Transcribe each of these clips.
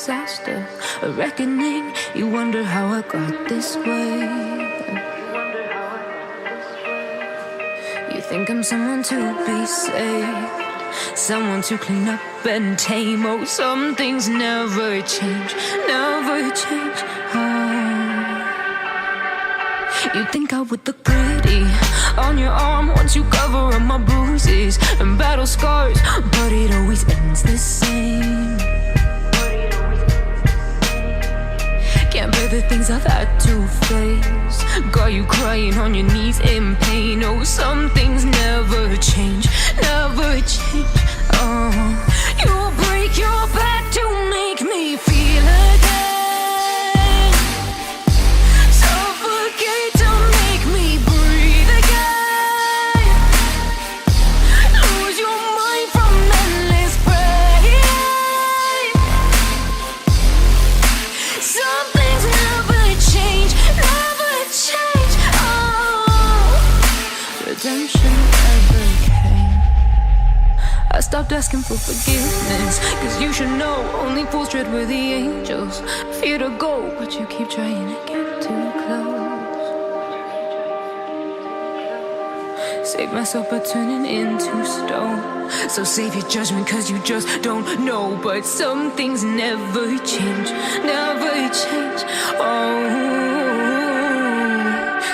disaster, a reckoning. You wonder how I got this way. You think I'm someone to be saved, someone to clean up and tame. Oh, some things never change, never change. Oh, you think I would look pretty on your arm once you cover up my bruises and battle scars, but it always ends the same. Can't bear the things I've had to face, got you crying on your knees in pain. Oh, some things never change, never change. Oh, you'll break your back to make me feel again, suffocate to make me breathe again, lose your mind from endless pain. Some things never change, never change. Oh, redemption never came. I stopped asking for forgiveness, cause you should know only fools tread where the angels fear to go, but you keep trying to get too close. Save myself by turning into stone, so save your judgment cause you just don't know. But some things never change, never change. Oh,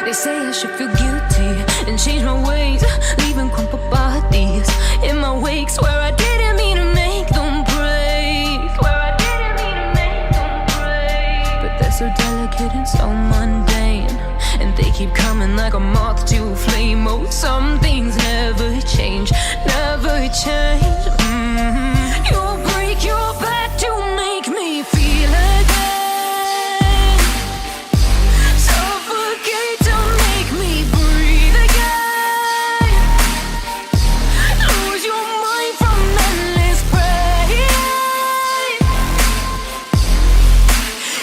they say I should feel guilty and change my ways, leaving crumpled bodies in my wake. Swear I didn't mean to make them break, swear I didn't mean to make them break. But they're so delicate and so mundane, and they keep coming like a moth to a flame. Oh, some things never change, never change. You'll break your back to make me feel again, suffocate to make me breathe again, lose your mind from endless pain.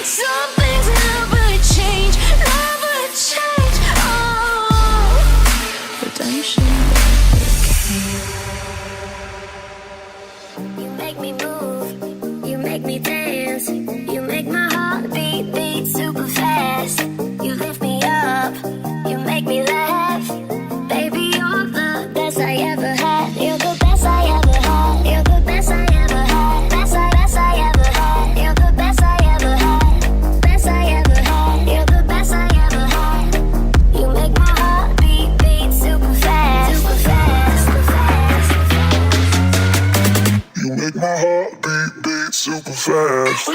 Some things never change, never change. Oh, redemption never came. You make me move, you make me dance, you make my heart beat super fast. You lift me up, you make me laugh. Baby, you're the best I ever had. You're the best I ever had. You're the best I ever had. Best I ever had. You're the best I ever had. Best I ever had. You're the best I ever had. You make my heart beat super fast. Super fast, super fast, super fast. You make my heart beat super fast.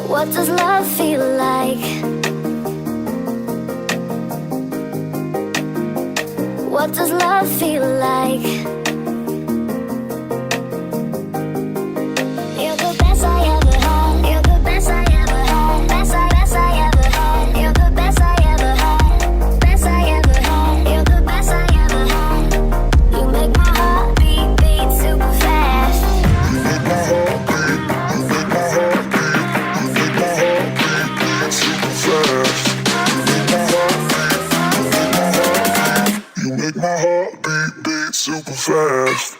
What does love feel like? What does love feel like? You're the best I ever had. You're the best I ever had. Best I ever had. You're the best I ever had. Best I ever had. You're the best I ever had. You make my heart beat super fast. You make my heart beat, you make my heart beat, you make my heart beat super fast. You make my heart beat, you make my heart beat, you make my heart beat super fast.